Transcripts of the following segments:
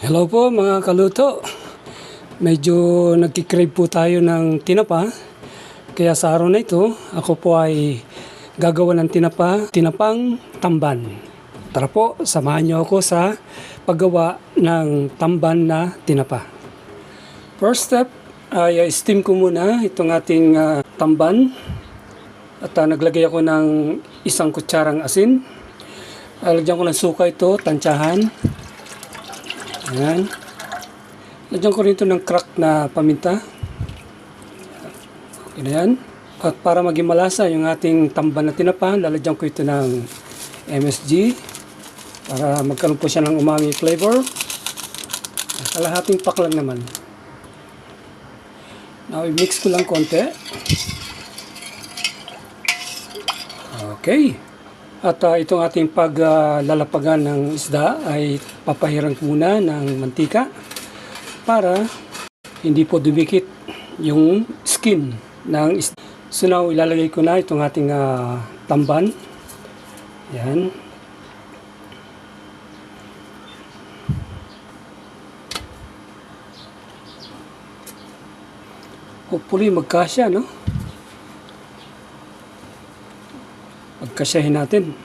Hello po mga kaluto. Medyo nagkikrave po tayo ng tinapa. Kaya sa araw na ito, ako po ay gagawa ng tinapang tamban. Tara po, samahan niyo ako sa paggawa ng tamban na tinapa. First step ay steam ko muna itong ating tamban. At naglagay ako ng isang kutsarang asin. Lagyan ko ng suka ito, tansyahan. Ayan. Lagyan ko rito ng crack na paminta. Okay na yan. At para maging malasa yung ating tamban na tinapa, lalagyan ko ito ng MSG para magkaroon po siya ng umami flavor. Kalahating pack lang naman. Now, i-mix ko lang konti. Okay. At itong ating paglalapagan ng isda ay papahiran ko muna ng mantika para hindi po dumikit yung skin ng isda. So now, ilalagay ko na itong ating tamban. Yan. Hopefully magkasya, no? Pagkasyahin natin.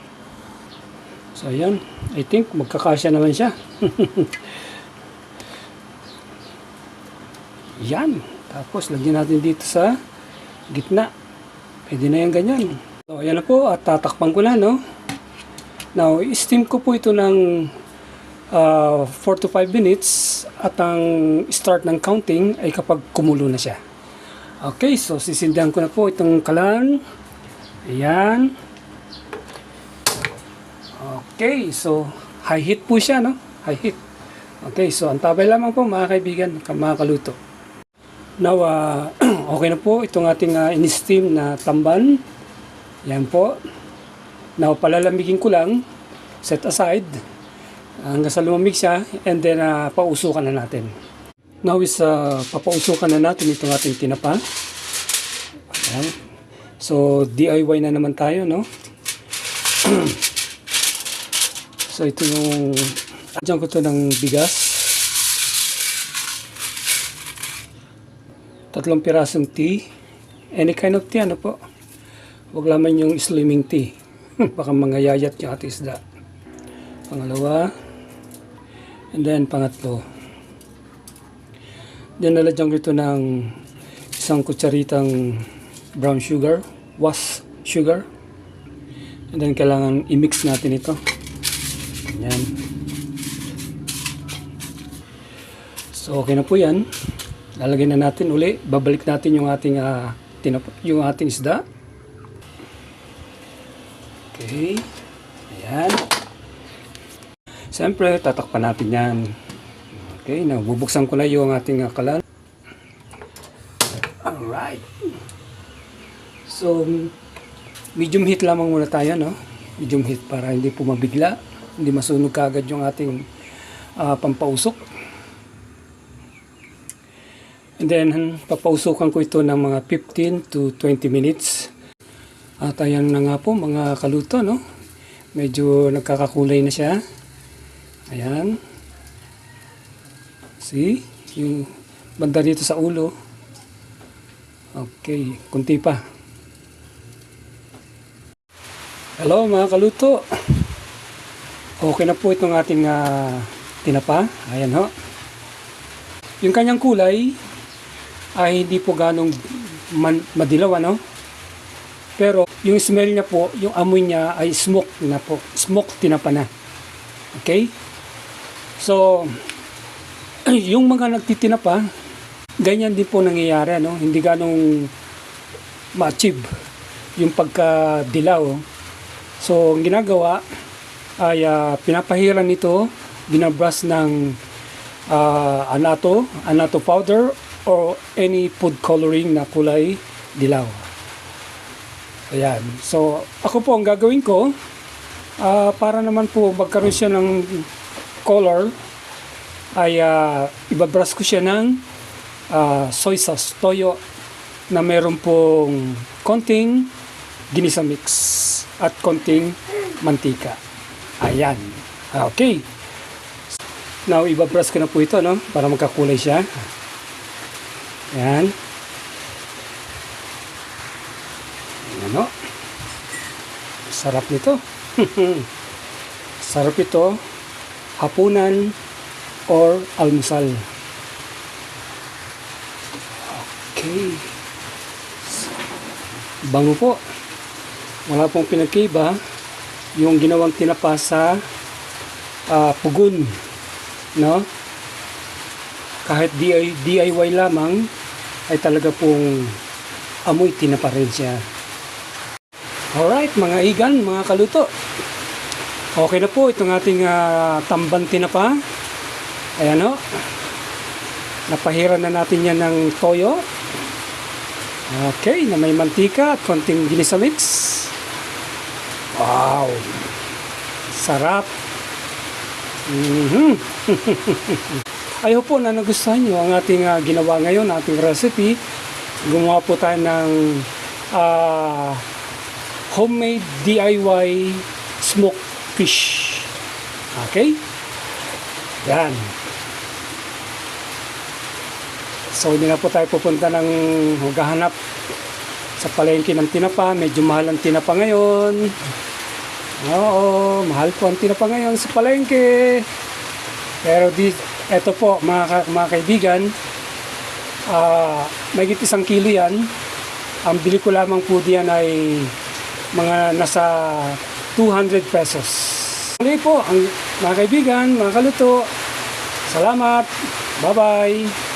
So, ayan. I think magkakasya naman siya. Yan. Tapos, lagyan natin dito sa gitna. Pwede na yan ganyan. So, ayan na po. At tatakpan ko na, no? Now, steam ko po ito ng 4 to 5 minutes. At ang start ng counting ay kapag kumulo na siya. Okay. So, sisindihan ko na po itong kalan. Ayan. Okay, so high heat po siya, no? High heat. Okay, so antabay lamang po mga kaibigan, mga kaluto. Now, okay na po itong ating in-steam na tamban. Yan po. Now, palalamigin ko lang, set aside, hanggang sa lumamig siya, and then pausukan na natin. Now is papausukan na natin itong ating tinapa. Ayan. So, DIY na naman tayo, no? So ito yung dyan ko to ng bigas, 3 pirasong tea, any kind of tea, ano po, huwag laman yung slimming tea. Baka mangayayat yung ating isda. Pangalawa, and then pangatlo, then nalagyan ko ito ng isang kutsaritang brown sugar, was sugar, and then kailangan i-mix natin ito. Yan. So okay na po yan. Lalagay na natin uli. Babalik natin yung ating yung ating isda. Okay. Ayan. Siyempre, tatakpan natin yan. Okay, now bubuksan ko na yung ating kalan. Alright. So, medium heat lamang muna tayo, no? Medium heat para hindi po mabigla. Hindi masunog kaagad yung ating pampausok. And then, papausukan ko ito ng mga 15 to 20 minutes. At ayan na nga po mga kaluto, no? Medyo nagkakakulay na siya. Ayan. See? Yung banda dito sa ulo. Okay, kunti pa. Hello mga kaluto. Okay na po itong ating tinapa. Ayan ho. Yung kanyang kulay ay hindi po ganong madilaw, ano? Pero yung smell niya po, yung amoy niya ay smoke na po. Smoke tinapa na. Okay? So, yung mga nagtitinapa, ganyan din po nangyayari, ano? Hindi ganong ma-achieve yung pagkadilaw. So, ang ginagawa ay pinapahiran nito, binabrush ng anato powder or any food coloring na kulay dilaw. Ayan. So, ako po ang gagawin ko, para naman po magkaroon siya ng color, ay ibabrush ko siya ng soy sauce, toyo, na meron pong konting ginisa mix at konting mantika. Ayan. Okay. Now, ibabrush ko na po ito, no? Para magkakulay siya. Ayan. Ayan, no? Sarap nito. Sarap ito. Hapunan or almusal. Okay. Bango po. Wala pong pinagkaiba yung ginawang tinapa sa pugon, no? Kahit DIY lamang ay talaga pong amoy tinapa rin siya. Alright, mga igan, mga kaluto. Okay na po itong ating tamban tinapa. Ayan o. Napahiran na natin yan ng toyo. Okay, na may mantika at konting ginisa mix. Wow! Sarap! I hope po na nagustuhan nyo ang ating ginawa ngayon, ating recipe. Gumawa po tayo ng homemade DIY smoked fish. Okay? Yan. So, hindi na po tayo pupunta ng maghahanap sa palengke ng tinapa. Medyo mahal ang tinapa ngayon. Oo, mahal po ang tinapa ngayon sa palengke. Pero eto po, mga kaibigan, may 1 kilo yan. Ang bili ko lamang po diyan ay mga nasa 200 pesos. Muli po, mga kaibigan, mga kaluto. Salamat. Bye-bye.